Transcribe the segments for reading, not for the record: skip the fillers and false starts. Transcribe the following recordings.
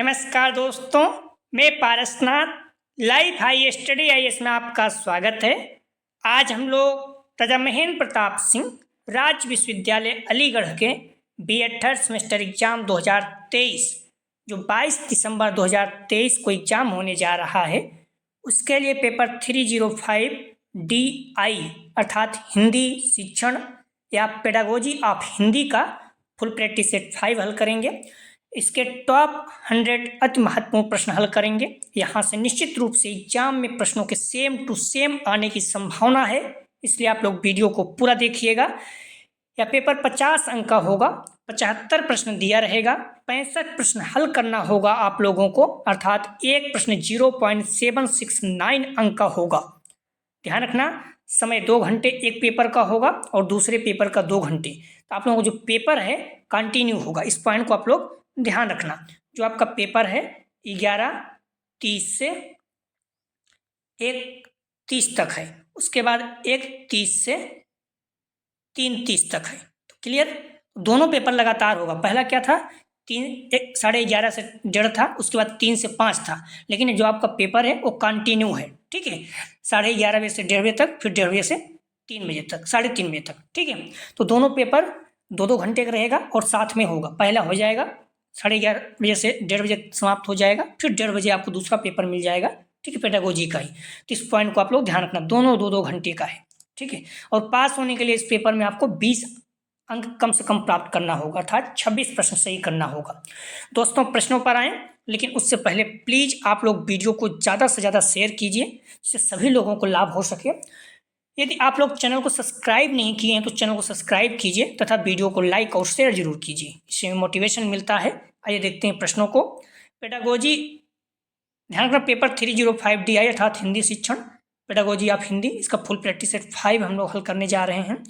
नमस्कार दोस्तों, मैं Parasnath live high study IAS में आपका स्वागत है। आज हम लोग राजा महेंद्र प्रताप सिंह राज्य विश्वविद्यालय अलीगढ़ के बीएड थर्ड सेमेस्टर एग्जाम 2023 जो 22 दिसंबर 2023 को एग्जाम होने जा रहा है, उसके लिए पेपर 305 DI अर्थात हिंदी शिक्षण या पेडागोजी ऑफ हिंदी का फुल प्रैक्टिस सेट 5 हल करेंगे। इसके टॉप 100 अति महत्वपूर्ण प्रश्न हल करेंगे। यहाँ से निश्चित रूप से एग्जाम में प्रश्नों के सेम टू सेम आने की संभावना है, इसलिए आप लोग वीडियो को पूरा देखिएगा। यह पेपर 50 अंक का होगा, 75 प्रश्न दिया रहेगा, 65 प्रश्न हल करना होगा आप लोगों को, अर्थात एक प्रश्न 0.769 अंक का होगा। ध्यान रखना, समय 2 घंटे एक पेपर का होगा और दूसरे पेपर का 2 घंटे। तो आप लोगों को जो पेपर है कंटिन्यू होगा, इस पॉइंट को आप लोग ध्यान रखना। जो आपका पेपर है 11:30 से 1:30 तक है, उसके बाद 1:30 से 3:30 तक है। तो क्लियर, दोनों पेपर लगातार होगा। पहला क्या था, 11:30 से 1:30 था, उसके बाद 3 से 5 था, लेकिन जो आपका पेपर है वो कंटिन्यू है। ठीक है, 11:30 बजे से 1:30 बजे तक, फिर 1:30 बजे से 3 बजे तक, 3:30 बजे तक। ठीक है, तो दोनों पेपर 2-2 घंटे का रहेगा और साथ में होगा। पहला हो जाएगा 11:30 बजे से 1:30 बजे समाप्त हो जाएगा, फिर 1:30 बजे आपको दूसरा पेपर मिल जाएगा। ठीक है, पेडागोजी का ही। तो इस पॉइंट को आप लोग ध्यान रखना, दोनों 2-2 घंटे का है। ठीक है, और पास होने के लिए इस पेपर में आपको 20 अंक कम से कम प्राप्त करना होगा, अर्थात 26 प्रश्न सही करना होगा। दोस्तों, प्रश्नों पर आए, लेकिन उससे पहले प्लीज आप लोग वीडियो को ज़्यादा से ज़्यादा शेयर कीजिए, जिससे सभी लोगों को लाभ हो सके। यदि आप लोग चैनल को सब्सक्राइब नहीं किए हैं तो चैनल को सब्सक्राइब कीजिए तथा वीडियो को लाइक और शेयर जरूर कीजिए, इससे मोटिवेशन मिलता है। आइए देखते हैं प्रश्नों को। पेडागोजी, ध्यान रखना, पेपर 305 DI अर्थात हिंदी शिक्षण, पेडागोजी ऑफ हिंदी, इसका फुल प्रैक्टिस सेट 5 हम लोग हल करने जा रहे हैं।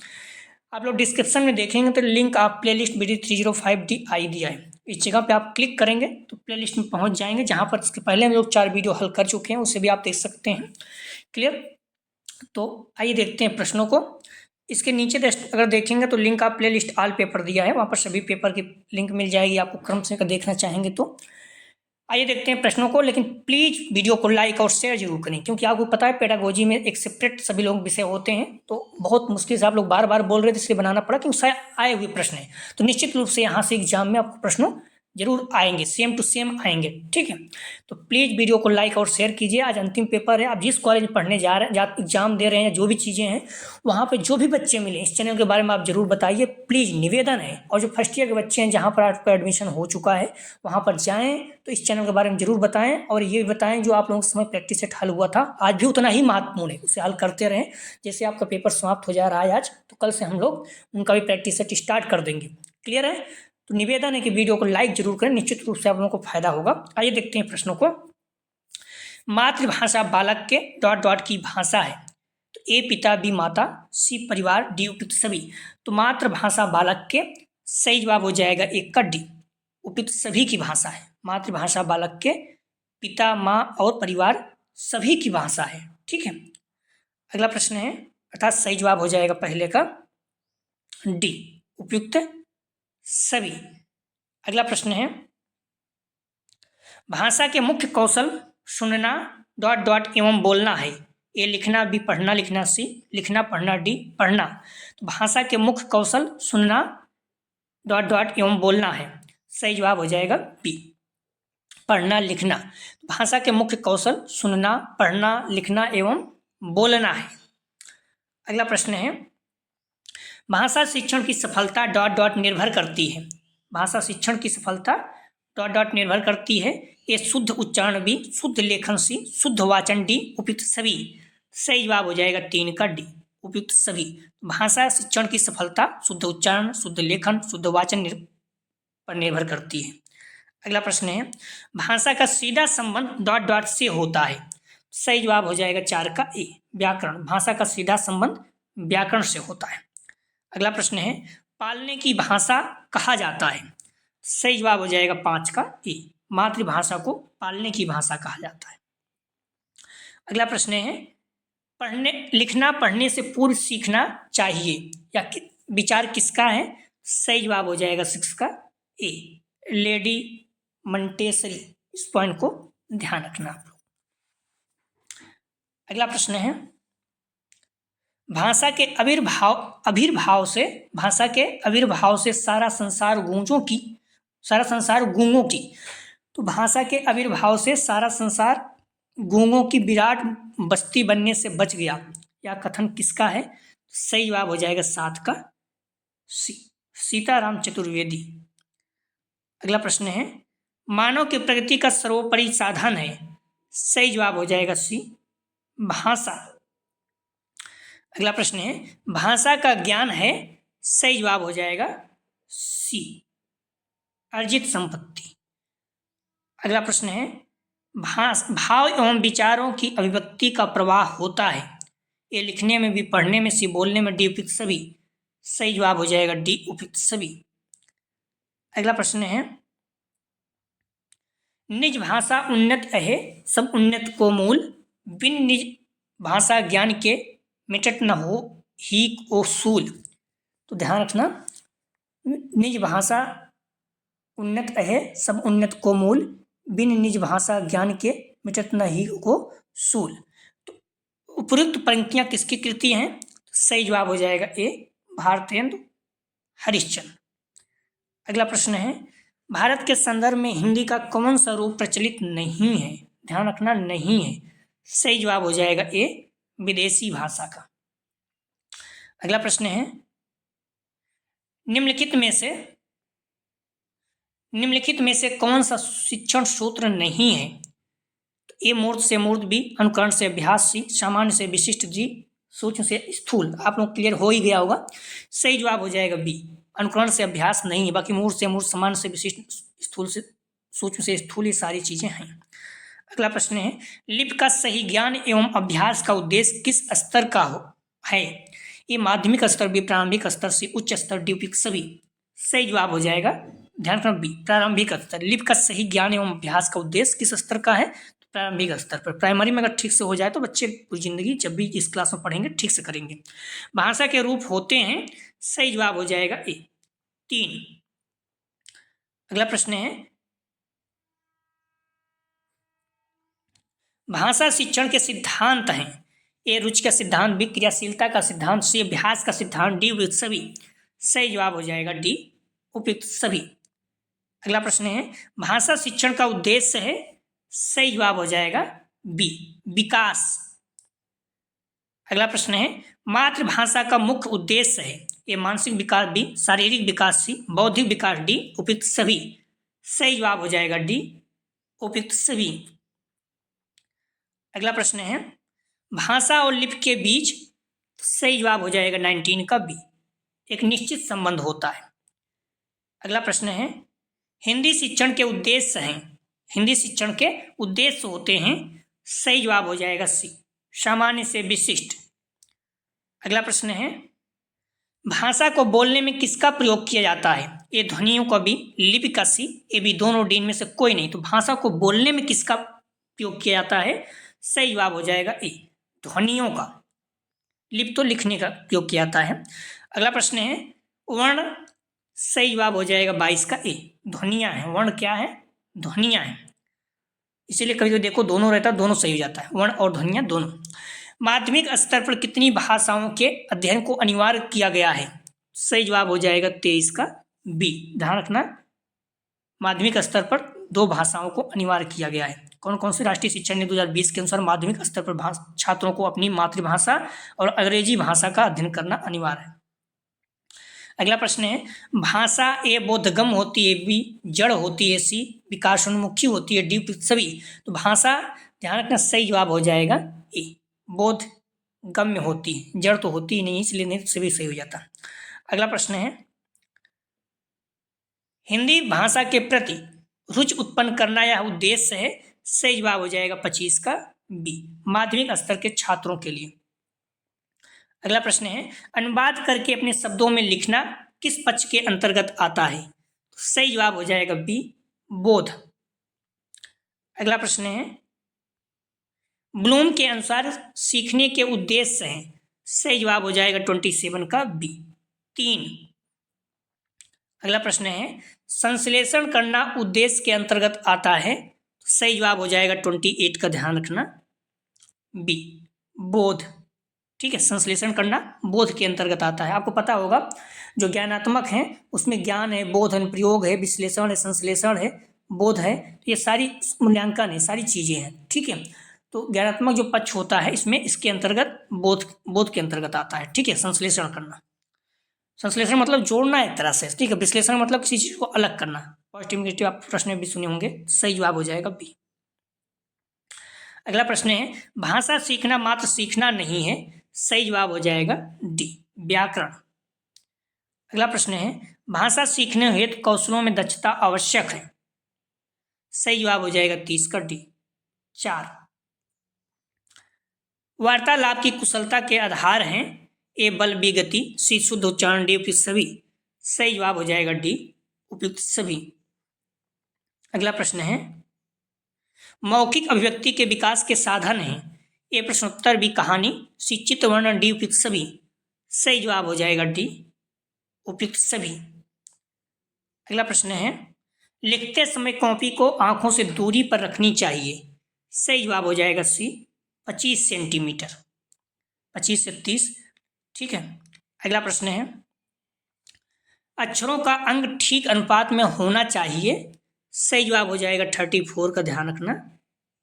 आप लोग डिस्क्रिप्शन में देखेंगे तो लिंक आप प्लेलिस्ट BD 305 DI दिया है, इस जगह पे आप क्लिक करेंगे तो प्लेलिस्ट में पहुंच जाएंगे, जहां पर इसके पहले हम लोग 4 वीडियो हल कर चुके हैं, उसे भी आप देख सकते हैं। क्लियर, तो आइए देखते हैं प्रश्नों को। इसके नीचे अगर देखेंगे तो लिंक आप प्लेलिस्ट ऑल पेपर दिया है, वहाँ पर सभी पेपर की लिंक मिल जाएगी आपको, क्रम से देखना चाहेंगे तो। आइए देखते हैं प्रश्नों को, लेकिन प्लीज वीडियो को लाइक और शेयर जरूर करें, क्योंकि आपको पता है पेडागोजी में एक सेपरेट सभी लोग विषय होते हैं, तो बहुत मुश्किल से आप लोग बार बार बोल रहे थे, इसलिए बनाना पड़ा, क्योंकि शायद आए हुए प्रश्न है। तो निश्चित रूप से यहाँ से एग्जाम में आपको प्रश्न जरूर आएंगे, सेम टू सेम आएंगे। ठीक है, तो प्लीज़ वीडियो को लाइक और शेयर कीजिए। आज अंतिम पेपर है, आप जिस कॉलेज में पढ़ने जा रहे हैं, एग्जाम दे रहे हैं, जो भी चीज़ें हैं, वहाँ पे जो भी बच्चे मिले इस चैनल के बारे में आप जरूर बताइए, प्लीज़ निवेदन है। और जो फर्स्ट ईयर के बच्चे हैं जहाँ पर आपका एडमिशन हो चुका है, वहाँ पर जाएँ तो इस चैनल के बारे में जरूर बताएँ, और ये बताएँ जो आप लोगों के समय प्रैक्टिस सेट हल हुआ था, आज भी उतना ही महत्वपूर्ण है, उसे हल करते रहें। जैसे आपका पेपर समाप्त हो जा रहा है आज, तो कल से हम लोग उनका भी प्रैक्टिस सेट स्टार्ट कर देंगे। क्लियर है, तो निवेदन है कि वीडियो को लाइक जरूर करें, निश्चित रूप से आप लोगों को फायदा होगा। आइए देखते हैं प्रश्नों को। मातृभाषा बालक के ... की भाषा है, तो ए पिता, बी माता, सी परिवार, डी उपयुक्त सभी। तो मातृभाषा बालक के सही जवाब हो जाएगा एक का डी, उपयुक्त सभी की भाषा है। मातृभाषा बालक के पिता, माँ और परिवार सभी की भाषा है। ठीक है, अगला प्रश्न है, अर्थात सही जवाब हो जाएगा पहले का डी, उपयुक्त सभी। अगला प्रश्न है, भाषा के मुख्य कौशल सुनना ... एवं बोलना है। ए लिखना, बी पढ़ना लिखना, सी लिखना पढ़ना, डी पढ़ना। तो भाषा के मुख्य कौशल सुनना ... एवं बोलना है, सही जवाब हो जाएगा बी, पढ़ना लिखना। भाषा के मुख्य कौशल सुनना, पढ़ना, लिखना एवं बोलना है। अगला प्रश्न है, भाषा शिक्षण की सफलता ... निर्भर करती है। भाषा शिक्षण की सफलता ... निर्भर करती है। ए शुद्ध उच्चारण, बी शुद्ध लेखन, सी शुद्ध वाचन, डी उपयुक्त सभी। सही जवाब हो जाएगा 3 का डी, उपयुक्त सभी। भाषा शिक्षण की सफलता शुद्ध उच्चारण, शुद्ध लेखन, शुद्ध वाचन पर निर्भर करती है। अगला प्रश्न है, भाषा का सीधा संबंध ... से होता है। सही जवाब हो जाएगा 4 का ए, व्याकरण। भाषा का सीधा संबंध व्याकरण से होता है। अगला प्रश्न है, पालने की भाषा कहा जाता है। सही जवाब हो जाएगा 5 का ए, मातृभाषा को पालने की भाषा कहा जाता है। अगला प्रश्न है, लिखना पढ़ने से पूर्व सीखना चाहिए, या विचार किसका है। सही जवाब हो जाएगा 6 का ए, लेडी मंटेसरी। इस पॉइंट को ध्यान रखना आप लोग। अगला प्रश्न है, भाषा के आविर्भाव से सारा संसार गूंगों की। तो भाषा के आविर्भाव से सारा संसार गूंगों की विराट बस्ती बनने से बच गया, यह कथन किसका है? सही जवाब हो जाएगा 7 का सीताराम चतुर्वेदी। अगला प्रश्न है, मानव की प्रगति का सर्वोपरि साधन है। सही जवाब हो जाएगा सी, भाषा। अगला प्रश्न है, भाषा का ज्ञान है। सही जवाब हो जाएगा सी, अर्जित संपत्ति। अगला प्रश्न है, भाव एवं विचारों की अभिव्यक्ति का प्रवाह होता है। ये लिखने में भी, पढ़ने में सी, बोलने में डी, उपयुक्त सभी। सही जवाब हो जाएगा डी, उपयुक्त सभी। अगला प्रश्न है, निज भाषा उन्नत अहे सब उन्नत को मूल, बिन निज भाषा ज्ञान के मिटत न हो ही ओ सूल। तो ध्यान रखना, निज भाषा उन्नत अहे सब उन्नत को मूल, बिन निज भाषा ज्ञान के मिटत न ही को सूल। तो उपयुक्त पंक्तियां किसकी कृति हैं? सही जवाब हो जाएगा ए, भारतेंदु हरिश्चंद्र। अगला प्रश्न है, भारत के संदर्भ में हिंदी का कौन सा रूप प्रचलित नहीं है? ध्यान रखना, नहीं है। सही जवाब हो जाएगा ए, विदेशी भाषा का। अगला प्रश्न है, निम्नलिखित में से कौन सा शिक्षण सूत्र नहीं है? तो ए मूर्त से मूर्त, बी अनुकरण से अभ्यास, सी सामान्य से विशिष्ट, जी सूक्ष्म से स्थूल। आप लोग क्लियर हो ही गया होगा। सही जवाब हो जाएगा बी, अनुकरण से अभ्यास नहीं है, बाकी मूर्त से मूर्त, सामान्य से विशिष्ट, स्थूल से सूक्ष्म से स्थूल, ये सारी चीजें हैं। अगला प्रश्न है, लिपि का सही ज्ञान एवं अभ्यास का उद्देश्य किस स्तर का है? ये माध्यमिक स्तर, बी प्रारंभिक स्तर, सी उच्च स्तर, डी उपयुक्त सभी। सही जवाब हो जाएगा, ध्यान रखना, बी प्रारंभिक स्तर। लिपि का सही ज्ञान एवं अभ्यास का उद्देश्य किस स्तर का है? तो प्रारंभिक स्तर पर। प्राइमरी में अगर ठीक से हो जाए तो बच्चे पूरी जिंदगी जब भी इस क्लास में पढ़ेंगे ठीक से करेंगे। भाषा के रूप होते हैं। सही जवाब हो जाएगा ए, 3। अगला प्रश्न है, भाषा शिक्षण के सिद्धांत हैं। ए रुचि का सिद्धांत, बी क्रियाशीलता का सिद्धांत, सी अभ्यास का सिद्धांत, डी उपयुक्त सभी। सही जवाब हो जाएगा डी, उपयुक्त सभी। अगला प्रश्न है, भाषा शिक्षण का उद्देश्य है। सही जवाब हो जाएगा बी, विकास। अगला प्रश्न है, मातृभाषा का मुख्य उद्देश्य है। ये मानसिक विकास, बी शारीरिक विकास, सी बौद्धिक विकास, डी उपयुक्त सभी। सही जवाब हो जाएगा डी, उपयुक्त सभी। अगला प्रश्न है, भाषा और लिपि के बीच। सही जवाब हो जाएगा 19 का बी, एक निश्चित संबंध होता है। अगला प्रश्न है, हिंदी शिक्षण के उद्देश्य हैं। हिंदी शिक्षण के उद्देश्य होते हैं। सही जवाब हो जाएगा सी, सामान्य से विशिष्ट। अगला प्रश्न है, भाषा को बोलने में किसका प्रयोग किया जाता है? ये ध्वनियों का बी, लिपि का सी, ये भी दोनों डी में से कोई नहीं। तो भाषा को बोलने में किसका प्रयोग किया जाता है? सही जवाब हो जाएगा ए, ध्वनियों का। लिपि तो लिखने का प्रयोग किया जाता है। अगला प्रश्न है, वर्ण। सही जवाब हो जाएगा 22 का ए, ध्वनियां हैं। वर्ण क्या है? ध्वनियां हैं। इसीलिए कभी कभी देखो दोनों रहता है, दोनों सही हो जाता है, वर्ण और ध्वनियां दोनों। माध्यमिक स्तर पर कितनी भाषाओं के अध्ययन को अनिवार्य किया गया है? सही जवाब हो जाएगा 23 का बी। ध्यान रखना, माध्यमिक स्तर पर 2 भाषाओं को अनिवार्य किया गया है। कौन कौन से? राष्ट्रीय शिक्षा नीति 2020 के अनुसार माध्यमिक स्तर पर छात्रों को अपनी मातृभाषा और अंग्रेजी भाषा का अध्ययन करना अनिवार्य है। अगला प्रश्न है, भाषा ए बोधगम होती है, बी जड़ होती है, सी विकासोन्मुखी होती है, डी सभी। तो भाषा, ध्यान रखना, सही जवाब हो जाएगा ए, बोधगम्य होती है, जड़ तो होती ही नहीं, इसलिए नहीं सभी सही हो जाता। अगला प्रश्न है, हिंदी भाषा के प्रति रुचि उत्पन्न करना यह उद्देश्य है। सही जवाब हो जाएगा 25 का बी, माध्यमिक स्तर के छात्रों के लिए। अगला प्रश्न है, अनुवाद करके अपने शब्दों में लिखना किस पक्ष के अंतर्गत आता है? तो सही जवाब हो जाएगा बी, बोध। अगला प्रश्न है, ब्लूम के अनुसार सीखने के उद्देश्य हैं। सही जवाब हो जाएगा 27 का बी, 3। अगला प्रश्न है, संश्लेषण करना उद्देश्य के अंतर्गत आता है। सही जवाब हो जाएगा 28 का, ध्यान रखना बी, बोध। ठीक है, संश्लेषण करना बोध के अंतर्गत आता है। आपको पता होगा जो ज्ञानात्मक है उसमें ज्ञान है, बोध है, प्रयोग है, विश्लेषण है, संश्लेषण है, बोध है, तो ये सारी मूल्यांकन है, सारी चीजें हैं। ठीक है, तो ज्ञानात्मक जो पक्ष होता है इसमें इसके अंतर्गत बोध के अंतर्गत आता है। ठीक है, संश्लेषण करना, संश्लेषण मतलब जोड़ना एक तरह से। ठीक है, विश्लेषण मतलब किसी चीज को अलग करना। पॉजिटिव नेगेटिव आप प्रश्न में भी सुने होंगे। सही जवाब हो जाएगा बी। अगला प्रश्न है, भाषा सीखना मात्र सीखना नहीं है। सही जवाब हो जाएगा डी, व्याकरण। अगला प्रश्न है, भाषा सीखने हेतु कौशलों में दक्षता आवश्यक है। सही जवाब हो जाएगा 30 का डी, 4। वार्तालाप की कुशलता के आधार हैं ए बल बी गति सी शुद्ध उच्चारण डी उपयुक्त सभी। सही जवाब हो जाएगा डी, उपयुक्त सभी। अगला प्रश्न है, मौखिक अभिव्यक्ति के विकास के साधन हैं ए प्रश्नोत्तर बी कहानी सी चित्र वर्णन डी उपयुक्त सभी। सही जवाब हो जाएगा डी, उपयुक्त सभी। अगला प्रश्न है, लिखते समय कॉपी को आंखों से दूरी पर रखनी चाहिए। सही जवाब हो जाएगा सी, 25 सेंटीमीटर, 25 से 30। ठीक है, अगला प्रश्न है, अक्षरों का अंग ठीक अनुपात में होना चाहिए। सही जवाब हो जाएगा 34 का, ध्यान रखना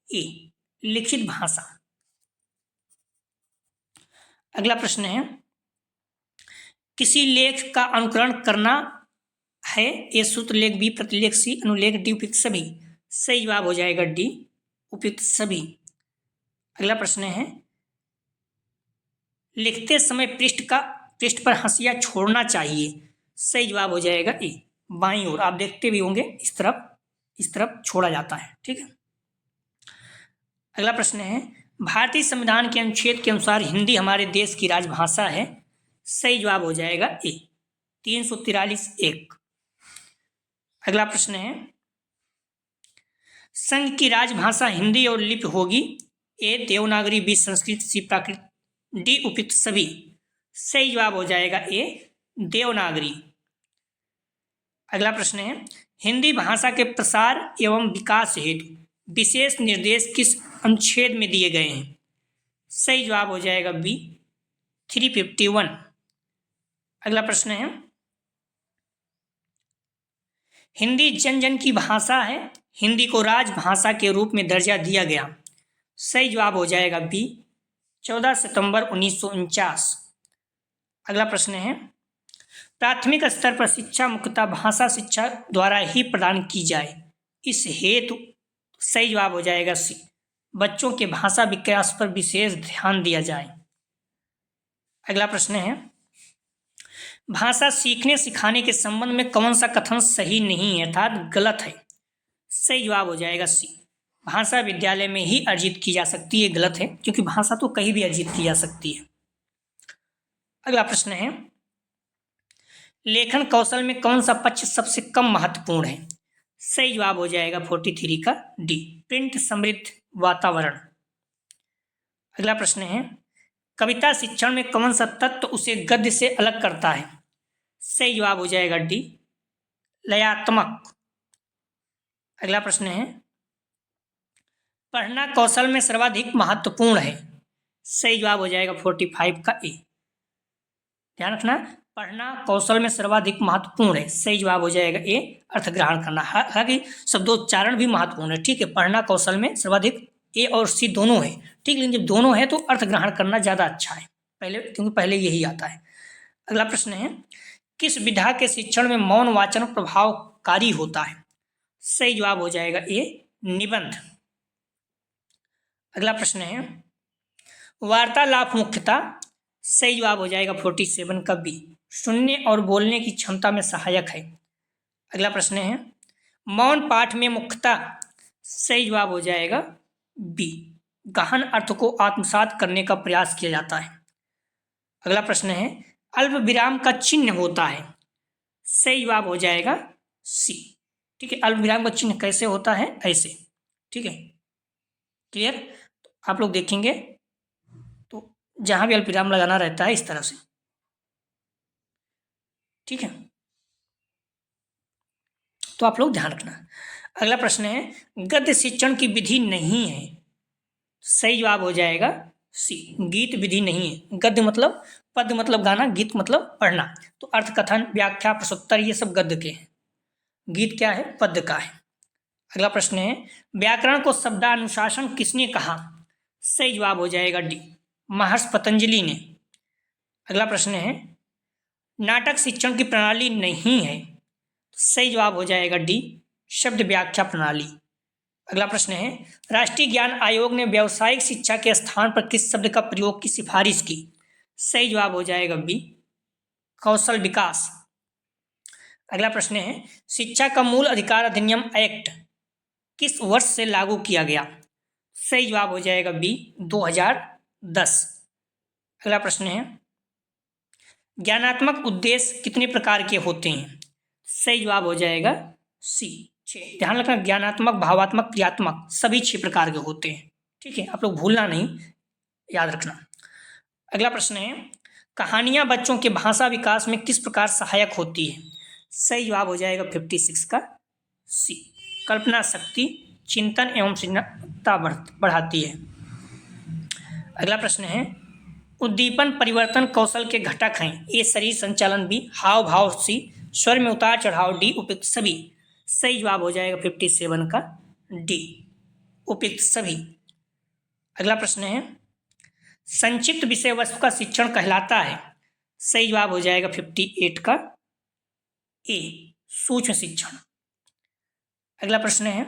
ए, लिखित भाषा। अगला प्रश्न है, किसी लेख का अनुकरण करना है ए सूत्र लेख बी प्रतिलेख सी अनुलेख डी उपयुक्त सभी। सही जवाब हो जाएगा डी, उपयुक्त सभी। अगला प्रश्न है, लिखते समय पृष्ठ पर हंसिया छोड़ना चाहिए। सही जवाब हो जाएगा ए, बाईं ओर। आप देखते भी होंगे इस तरफ छोड़ा जाता है। ठीक है, अगला प्रश्न है, भारतीय संविधान के अनुच्छेद के अनुसार हिंदी हमारे देश की राजभाषा है। सही जवाब हो जाएगा ए, 343(1). अगला प्रश्न है, संघ की राजभाषा हिंदी और लिपि होगी ए देवनागरी बी संस्कृत सी प्राकृत डी उपयुक्त सभी। सही जवाब हो जाएगा ए, देवनागरी। अगला प्रश्न है, हिंदी भाषा के प्रसार एवं विकास हेतु विशेष निर्देश किस अनुच्छेद में दिए गए हैं। सही जवाब हो जाएगा बी, 351। अगला प्रश्न है, हिंदी जन जन की भाषा है, हिंदी को राजभाषा के रूप में दर्जा दिया गया। सही जवाब हो जाएगा बी, 14 सितंबर 1949। अगला प्रश्न है, प्राथमिक स्तर पर शिक्षा मुख्यतः भाषा शिक्षा द्वारा ही प्रदान की जाए, इस हेतु। सही जवाब हो जाएगा सी, बच्चों के भाषा विकास पर विशेष ध्यान दिया जाए। अगला प्रश्न है, भाषा सीखने सिखाने के संबंध में कौन सा कथन सही नहीं है अर्थात गलत है। सही जवाब हो जाएगा सी, भाषा विद्यालय में ही अर्जित की जा सकती है। गलत है, क्योंकि भाषा तो कहीं भी अर्जित की जा सकती है। अगला प्रश्न है, लेखन कौशल में कौन सा पक्ष सबसे कम महत्वपूर्ण है। सही जवाब हो जाएगा 43 का डी, प्रिंट समृद्ध वातावरण। अगला प्रश्न है, कविता शिक्षण में कौन सा तत्व उसे गद्य से अलग करता है। सही जवाब हो जाएगा डी, लयात्मक। अगला प्रश्न है, पढ़ना कौशल में सर्वाधिक महत्वपूर्ण है। सही जवाब हो जाएगा 45 का ए। ध्यान रखना, पढ़ना कौशल में सर्वाधिक महत्वपूर्ण है। सही जवाब हो जाएगा ए, अर्थ ग्रहण करना। हालांकि शब्दोच्चारण भी महत्वपूर्ण है। ठीक है, पढ़ना कौशल में सर्वाधिक ए और सी दोनों है। ठीक, लेकिन जब दोनों है तो अर्थ ग्रहण करना ज़्यादा अच्छा है पहले, क्योंकि पहले यही आता है। अगला प्रश्न है, किस विधा के शिक्षण में मौन वाचन प्रभावकारी होता है। सही जवाब हो जाएगा ए, निबंध। अगला प्रश्न है, वार्तालाप मुख्यतः। सही जवाब हो जाएगा 47 का बी, सुनने और बोलने की क्षमता में सहायक है। अगला प्रश्न है, मौन पाठ में मुख्यतः। सही जवाब हो जाएगा बी, गहन अर्थ को आत्मसात करने का प्रयास किया जाता है। अगला प्रश्न है, अल्प विराम का चिन्ह होता है। सही जवाब हो जाएगा सी। ठीक है, अल्प विराम का चिन्ह कैसे होता है, ऐसे। ठीक है, क्लियर। आप लोग देखेंगे तो जहां भी अल्प विराम लगाना रहता है इस तरह से। ठीक है, तो आप लोग ध्यान रखना। अगला प्रश्न है गद्य शिक्षण की विधि नहीं है। सही जवाब हो जाएगा सी, गीत विधि नहीं है। गद्य मतलब पद्य मतलब गाना, गीत मतलब पढ़ना। तो अर्थ, कथन, व्याख्या, प्रश्नोत्तर ये सब गद्य के हैं। गीत क्या है? पद्य का है। अगला प्रश्न है व्याकरण को शब्दानुशासन किसने कहा? सही जवाब हो जाएगा डी, महर्षि पतंजलि ने। अगला प्रश्न है नाटक शिक्षण की प्रणाली नहीं है। सही जवाब हो जाएगा डी, शब्द व्याख्या प्रणाली। अगला प्रश्न है राष्ट्रीय ज्ञान आयोग ने व्यावसायिक शिक्षा के स्थान पर किस शब्द का प्रयोग की सिफारिश की? सही जवाब हो जाएगा बी, कौशल विकास। अगला प्रश्न है शिक्षा का मूल अधिकार अधिनियम एक्ट किस वर्ष से लागू किया गया? सही जवाब हो जाएगा बी, 2010। अगला प्रश्न है ज्ञानात्मक उद्देश्य कितने प्रकार के होते हैं? सही जवाब हो जाएगा सी, 6। ध्यान रखना, ज्ञानात्मक, भावात्मक, क्रियात्मक सभी 6 प्रकार के होते हैं। ठीक है, आप लोग भूलना नहीं, याद रखना। अगला प्रश्न है कहानियां बच्चों के भाषा विकास में किस प्रकार सहायक होती है? सही जवाब हो जाएगा 56 का सी, कल्पना शक्ति, चिंतन एवं सृजनशीलता बढ़ाती है। अगला प्रश्न है उद्दीपन परिवर्तन कौशल के घटक हैं। ए शरीर संचालन, बी हाव भाव, सी स्वर में उतार चढ़ाव, डी उपयुक्त सभी। सही जवाब हो जाएगा 57 का डी, उपयुक्त सभी। अगला प्रश्न है संक्षिप्त विषय वस्तु का शिक्षण कहलाता है। सही जवाब हो जाएगा 58 का ए, सूक्ष्म शिक्षण। अगला प्रश्न है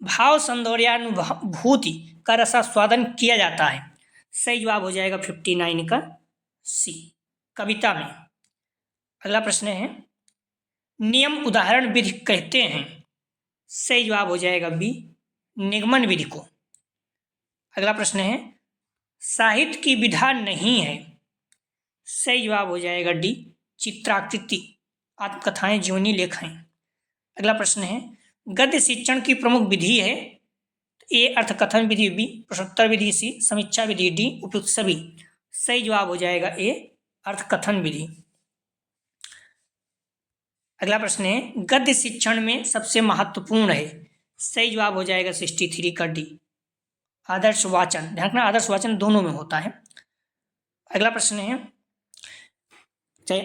भाव सौंदर्यानुभूति का रसास्वादन किया जाता है। सही जवाब हो जाएगा 59 का सी, कविता में। अगला प्रश्न है नियम उदाहरण विधि कहते हैं। सही जवाब हो जाएगा बी, निगमन विधि को। अगला प्रश्न है साहित्य की विधा नहीं है। सही जवाब हो जाएगा डी, चित्राकृति, आत्मकथाएं, जीवनी लेखाएं। अगला प्रश्न है गद्य शिक्षण की प्रमुख विधि है। ए अर्थकथन विधि, बी प्रश्नोत्तर विधि, सी समीक्षा विधि, डी उपयुक्त सभी। सही जवाब हो जाएगा ए, अर्थकथन विधि। अगला प्रश्न है गद्य शिक्षण में सबसे महत्वपूर्ण है। सही जवाब हो जाएगा 63 का डी, आदर्श वाचन। ध्यान रखना, आदर्श वाचन दोनों में होता है। अगला प्रश्न है चाहे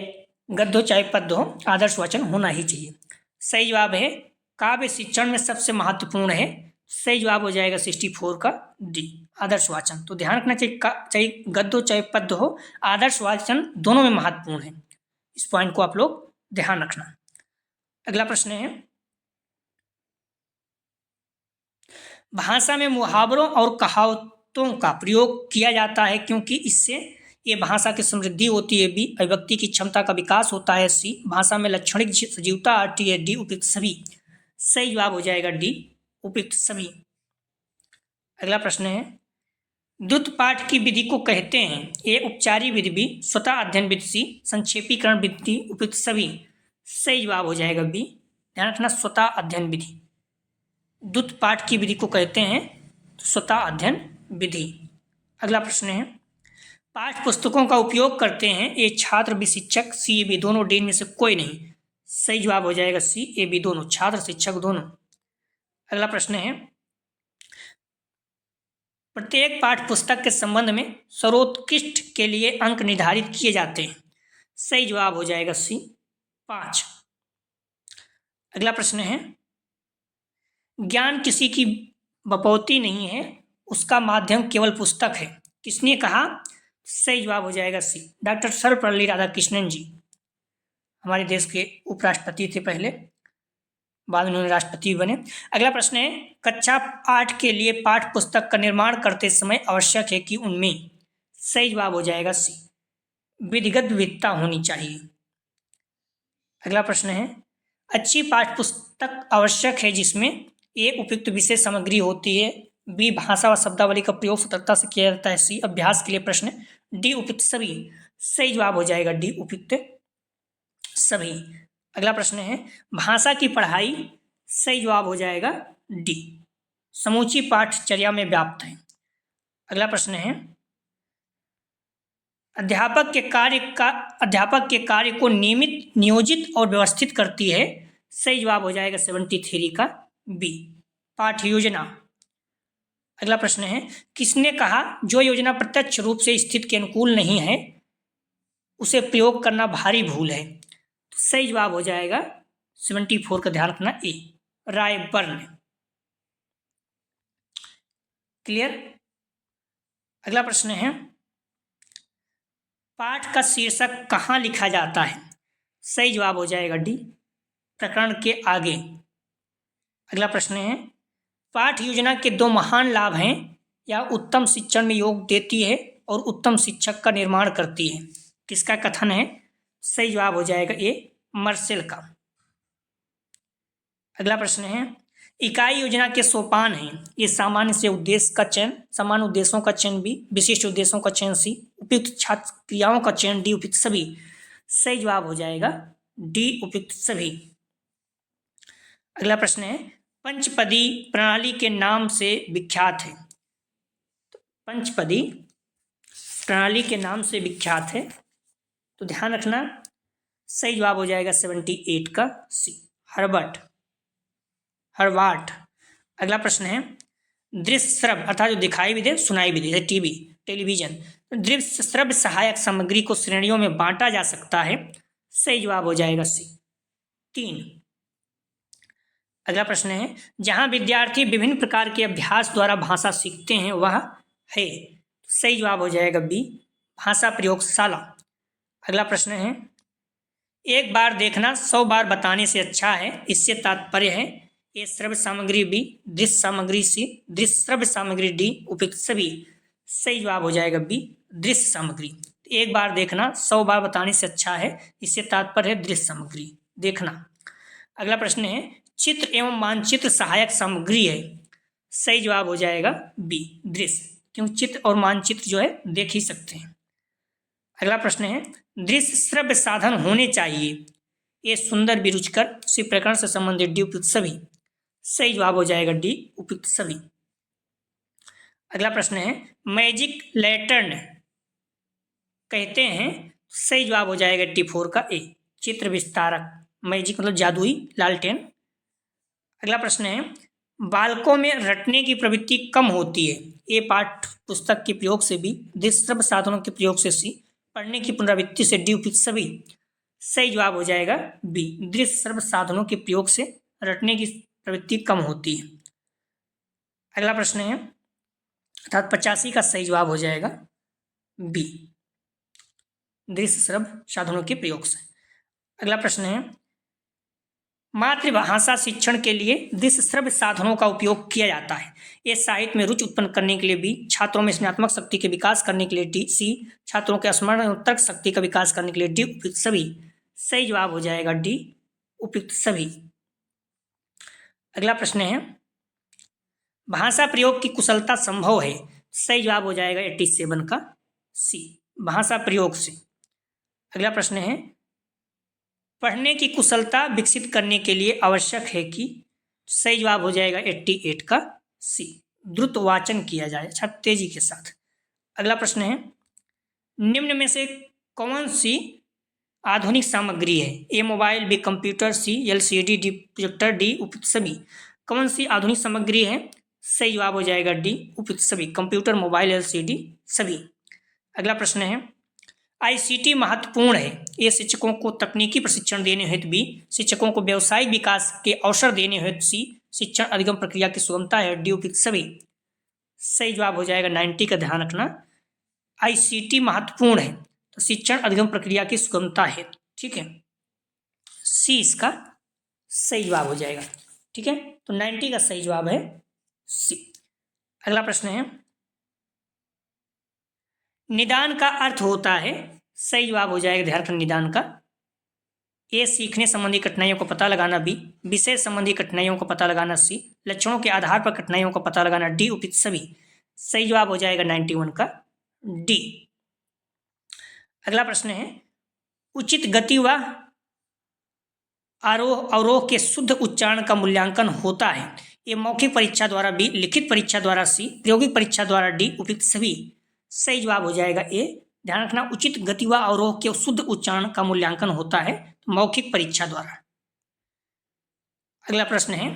गद्य हो चाहे पद्य हो, आदर्श वाचन होना ही चाहिए। सही जवाब है काव्य शिक्षण में सबसे महत्वपूर्ण है। सही जवाब हो जाएगा 64 का डी, आदर्श वाचन। तो ध्यान रखना चाहिए चाहे गद्य हो चाहे पद्य हो, आदर्श वाचन दोनों में महत्वपूर्ण है। इस पॉइंट को आप लोग ध्यान रखना। अगला प्रश्न है भाषा में मुहावरों और कहावतों का प्रयोग किया जाता है क्योंकि इससे ये भाषा की समृद्धि होती है, बी अभिव्यक्ति की क्षमता का विकास होता है, सी भाषा में लक्षणिक सजीवता आती है, डी उपयुक्त सभी। सही जवाब हो जाएगा डी, उपयुक्त सभी। अगला प्रश्न है द्रुत पाठ की विधि को कहते हैं। ए उपचारी विधि, बी स्वतः अध्ययन विधि, सी संक्षेपीकरण विधि, उपयुक्त सभी। सही जवाब हो जाएगा बी, ध्यान रखना, स्वतः अध्ययन विधि। द्रुत पाठ की विधि को कहते हैं स्वतः अध्ययन विधि। अगला प्रश्न है पाठ्य पुस्तकों का उपयोग करते हैं ए छात्र, बी शिक्षक, सी ए बी दोनों, डी में से कोई नहीं। सही जवाब हो जाएगा सी ए बी दोनों, छात्र शिक्षक दोनों। अगला प्रश्न है प्रत्येक पाठ्य पुस्तक के संबंध में सर्वोत्कृष्ट के लिए अंक निर्धारित किए जाते हैं। सही जवाब हो जाएगा सी, 5। अगला प्रश्न है ज्ञान किसी की बपौती नहीं है, उसका माध्यम केवल पुस्तक है। किसने कहा? सही जवाब हो जाएगा सी, डॉक्टर सर्वपल्ली राधाकृष्णन जी। हमारे देश के उपराष्ट्रपति थे पहले, बाद में उन्होंने राष्ट्रपति बने। अगला प्रश्न है कक्षा 8 के लिए पाठ्य पुस्तक का निर्माण करते समय आवश्यक है कि उनमें, सही जवाब हो जाएगा सी, विधिगत विविधता होनी चाहिए। अगला प्रश्न है अच्छी पाठ्य पुस्तक आवश्यक है जिसमें ए उपयुक्त विषय सामग्री होती है, बी भाषा व शब्दावली का प्रयोग सतर्कता से किया जाता है, सी अभ्यास के लिए प्रश्न, डी उपयुक्त सभी। सही जवाब हो जाएगा डी, उपयुक्त सभी। अगला प्रश्न है भाषा की पढ़ाई, सही जवाब हो जाएगा डी, समूची पाठचर्या में व्याप्त है। अगला प्रश्न है अध्यापक के कार्य को नियमित, नियोजित और व्यवस्थित करती है। सही जवाब हो जाएगा 73 का बी, पाठ योजना। अगला प्रश्न है, किसने कहा जो योजना प्रत्यक्ष रूप से स्थिति के अनुकूल नहीं है उसे प्रयोग करना भारी भूल है? तो सही जवाब हो जाएगा 74 का ध्यान रखना ए, रायबर्न। क्लियर। अगला प्रश्न है, पाठ का शीर्षक कहाँ लिखा जाता है? सही जवाब हो जाएगा डी, प्रकरण के आगे। अगला प्रश्न है, पाठ योजना के दो महान लाभ हैं, यह उत्तम शिक्षण में योग देती है और उत्तम शिक्षक का निर्माण करती है। किसका कथन है? सही जवाब हो जाएगा ए, मर्सेल का। अगला प्रश्न है, इकाई योजना के सोपान हैं, ये सामान्य से उद्देश्य का चयन, सामान्य उद्देश्यों का चयन बी, विशिष्ट उद्देश्यों का चयन सी, उपयुक्त छात्र क्रियाओं का चयन डी, उपयुक्त सभी। सही जवाब हो जाएगा डी, उपयुक्त सभी। अगला प्रश्न है, पंचपदी प्रणाली के नाम से विख्यात है। तो पंचपदी प्रणाली के नाम से विख्यात है, तो ध्यान रखना सही जवाब हो जाएगा 78 का सी, हर्बर्ट। अगला प्रश्न है, दृश्य श्रव्य अर्थात जो दिखाई भी दे सुनाई भी दे, जैसे टीवी, टेलीविजन, तो दृश्य श्रव्य सहायक सामग्री को श्रेणियों में बांटा जा सकता है। सही जवाब हो जाएगा सी, 3। अगला प्रश्न है, जहां विद्यार्थी विभिन्न प्रकार के अभ्यास द्वारा भाषा सीखते हैं वह है। सही जवाब हो जाएगा बी, भाषा प्रयोगशाला। अगला प्रश्न है, एक बार देखना 100 बार बताने से अच्छा है, इससे तात्पर्य है ए, श्रव्य सामग्री बी, दृश्य सामग्री सी, दृश्य श्रव्य सामग्री डी, उपयुक्त सभी। सही जवाब हो जाएगा बी, दृश्य सामग्री। एक बार देखना 100 बार बताने से अच्छा है, इससे तात्पर्य है दृश्य सामग्री, देखना। अगला प्रश्न है, चित्र एवं मानचित्र सहायक सामग्री है। सही जवाब हो जाएगा बी, दृश्य, क्योंकि चित्र और मानचित्र जो है देख ही सकते हैं। अगला प्रश्न है, दृश्य श्रव्य साधन होने चाहिए, ये सुंदर भी रुचिकर, उसी प्रकरण से संबंधित डी, उपयुक्त सभी। सही जवाब हो जाएगा डी, उपयुक्त सभी। अगला प्रश्न है, मैजिक लैंटर्न कहते हैं। सही जवाब हो जाएगा 84 का ए, चित्र विस्तारक। मैजिक मतलब जादुई लालटेन। अगला प्रश्न है, बालकों में रटने की प्रवृत्ति कम होती है, ये पाठ पुस्तक के प्रयोग से बी, दृश्य श्रव्य साधनों के प्रयोग से सी, पढ़ने की पुनरावृत्ति से डी, उपयुक्त सभी। सही जवाब हो जाएगा बी, दृश्य श्रव्य साधनों के प्रयोग से रटने की प्रवृत्ति कम होती है। अगला प्रश्न है, अर्थात 85 का सही जवाब हो जाएगा बी, दृश्य श्रव्य साधनों के प्रयोग से। अगला प्रश्न है, मातृभाषा शिक्षण के लिए दृश्य श्रव्य साधनों का उपयोग किया जाता है, ये साहित्य में रुचि उत्पन्न करने के लिए बी, छात्रों में स्मरणात्मक शक्ति के विकास करने के लिए डी, सी, छात्रों के स्मरण और तर्क शक्ति का विकास करने के लिए डी, उपयुक्त सभी। सही जवाब हो जाएगा डी, उपयुक्त सभी। अगला प्रश्न है, भाषा प्रयोग की कुशलता संभव है। सही जवाब हो जाएगा 87 का सी, भाषा प्रयोग से। अगला प्रश्न है, पढ़ने की कुशलता विकसित करने के लिए आवश्यक है कि। सही जवाब हो जाएगा 88 का सी, द्रुत वाचन किया जाए, अच्छा तेजी के साथ। अगला प्रश्न है, निम्न में से कौन सी आधुनिक सामग्री है? ए मोबाइल, बी कंप्यूटर, सी एलसीडी, डी प्रोजेक्टर, डी, उपयुक्त सभी। कौन सी आधुनिक सामग्री है? सही जवाब हो जाएगा डी, उपयुक्त सभी, कंप्यूटर, मोबाइल, एलसीडी सभी। अगला प्रश्न है, आईसीटी महत्वपूर्ण है, ये शिक्षकों को तकनीकी प्रशिक्षण देने हेतु बी, शिक्षकों को व्यवसायिक विकास के अवसर देने हेतु सी, शिक्षण अधिगम प्रक्रिया की सुगमता है डी, उपयुक्त सभी। सही जवाब हो जाएगा 90 का ध्यान रखना, आईसीटी महत्वपूर्ण है तो शिक्षण अधिगम प्रक्रिया की सुगमता है, ठीक है, सी इसका सही जवाब हो जाएगा, ठीक है, तो 90 का सही जवाब है सी। अगला प्रश्न है, निदान का अर्थ होता है। सही जवाब हो जाएगा ध्यान रखना निदान का, ए सीखने संबंधी कठिनाइयों का पता लगाना, बी विषय संबंधी कठिनाइयों का पता लगाना, सी लक्षणों के आधार पर कठिनाइयों का पता लगाना, डी उपयुक्त सभी। सही जवाब हो जाएगा 91 का डी। अगला प्रश्न है, उचित गति व आरोह अवरोह के शुद्ध उच्चारण का मूल्यांकन होता है। ये मौखिक परीक्षा द्वारा बी, लिखित परीक्षा द्वारा सी, प्रायोगिक परीक्षा द्वारा डी, उपयुक्त सभी। सही जवाब हो जाएगा ए, ध्यान रखना उचित गति व अवरोह के शुद्ध उच्चारण का मूल्यांकन होता है मौखिक परीक्षा द्वारा। अगला प्रश्न है,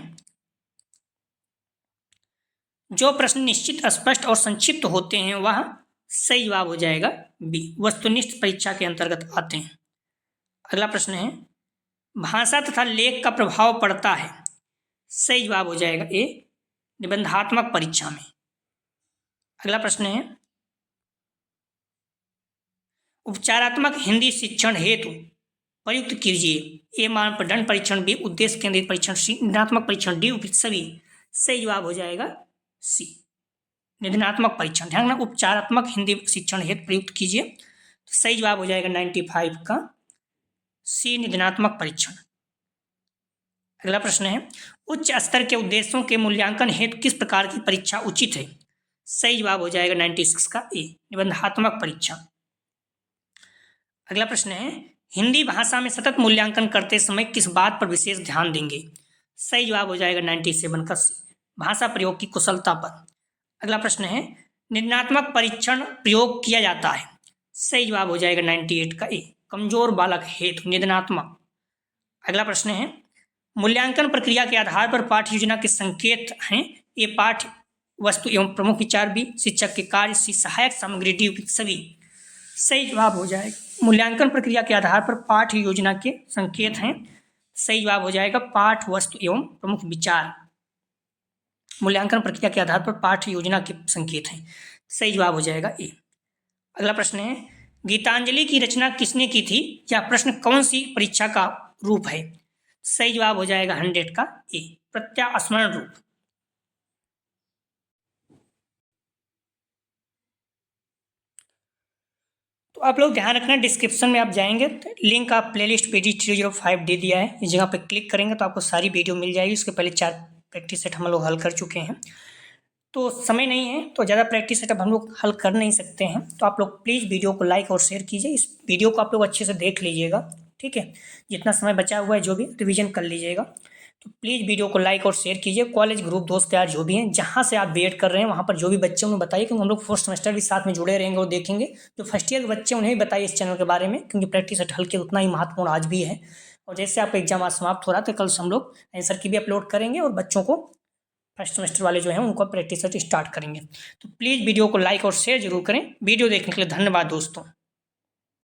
जो प्रश्न निश्चित, स्पष्ट और संक्षिप्त होते हैं वह सही जवाब हो जाएगा बी, वस्तुनिष्ठ परीक्षा के अंतर्गत आते हैं। अगला प्रश्न है, भाषा तथा लेख का प्रभाव पड़ता है, सही जवाब हो जाएगा ए, निबंधात्मक परीक्षा में। अगला प्रश्न है, उपचारात्मक हिंदी शिक्षण हेतु प्रयुक्त कीजिए, ए मानदंड परीक्षण, बी उद्देश्य केंद्रित परीक्षण, सी निबंधात्मक परीक्षण, डी उपयुक्त सभी। सही जवाब हो जाएगा सी, निबंधात्मक परीक्षण। ध्यान रखना, उपचारात्मक हिंदी शिक्षण हेतु प्रयुक्त कीजिए, तो सही जवाब हो जाएगा 95 का सी, निबंधात्मक परीक्षण। अगला प्रश्न है, उच्च स्तर के उद्देश्यों के मूल्यांकन हेतु किस प्रकार की परीक्षा उचित है, सही जवाब हो जाएगा 96 का ए, निबंधात्मक परीक्षा। अगला प्रश्न है, हिंदी भाषा में सतत मूल्यांकन करते समय किस बात पर विशेष ध्यान देंगे, सही जवाब हो जाएगा 97 का सी, भाषा प्रयोग की कुशलता पर। अगला प्रश्न है, निर्णयात्मक परीक्षण प्रयोग किया जाता है, सही जवाब हो जाएगा 98 का ए, कमजोर बालक हेतु निर्णयात्मक। अगला प्रश्न है, मूल्यांकन प्रक्रिया के आधार पर पाठ्य योजना के संकेत हैं, ए पाठ्य वस्तु एवं प्रमुख विचार, बी शिक्षक के कार्य, सी सहायक सामग्री, डी उपयुक्त सभी। सही जवाब हो जाएगा, मूल्यांकन प्रक्रिया के आधार पर पाठ्य योजना के संकेत हैं, सही जवाब हो जाएगा पाठ्य वस्तु एवं प्रमुख विचार। मूल्यांकन प्रक्रिया के आधार पर पाठ्य योजना के संकेत हैं, सही जवाब हो जाएगा ए। अगला प्रश्न है, गीतांजलि की रचना किसने की थी, यह प्रश्न कौन सी परीक्षा का रूप है, सही जवाब हो जाएगा 100 का ए, प्रत्यास्मरण रूप। तो आप लोग ध्यान रखना, डिस्क्रिप्शन में आप जाएंगे तो लिंक आप प्लेलिस्ट पेजी 305 दे दिया है, इस जगह पे क्लिक करेंगे तो आपको सारी वीडियो मिल जाएगी। उसके पहले 4 प्रैक्टिस सेट हम लोग हल कर चुके हैं, तो समय नहीं है तो ज़्यादा प्रैक्टिस सेट अब हम लोग हल कर नहीं सकते हैं, तो आप लोग प्लीज़ वीडियो को लाइक और शेयर कीजिए। इस वीडियो को आप लोग अच्छे से देख लीजिएगा, ठीक है, जितना समय बचा हुआ है जो भी रिवीजन कर लीजिएगा। तो प्लीज़ वीडियो को लाइक और शेयर कीजिए। कॉलेज ग्रुप दोस्त यार जो भी हैं, जहाँ से आप बीएड कर रहे हैं वहाँ पर जो भी बच्चे उन्हें बताइए, क्योंकि हम लोग फोर्थ सेमेस्टर भी साथ में जुड़े रहेंगे और देखेंगे। जो फर्स्ट ईयर के बच्चे उन्हें भी बताइए इस चैनल के बारे में, क्योंकि प्रैक्टिस सेट हल के उतना ही महत्वपूर्ण आज भी है। और जैसे आपका एग्जाम आज समाप्त हो रहा है तो कल से हम लोग आंसर की भी अपलोड करेंगे और बच्चों को फर्स्ट सेमेस्टर वाले जो हैं उनको प्रैक्टिस सेट स्टार्ट करेंगे। तो प्लीज़ वीडियो को लाइक और शेयर जरूर करें। वीडियो देखने के लिए धन्यवाद दोस्तों।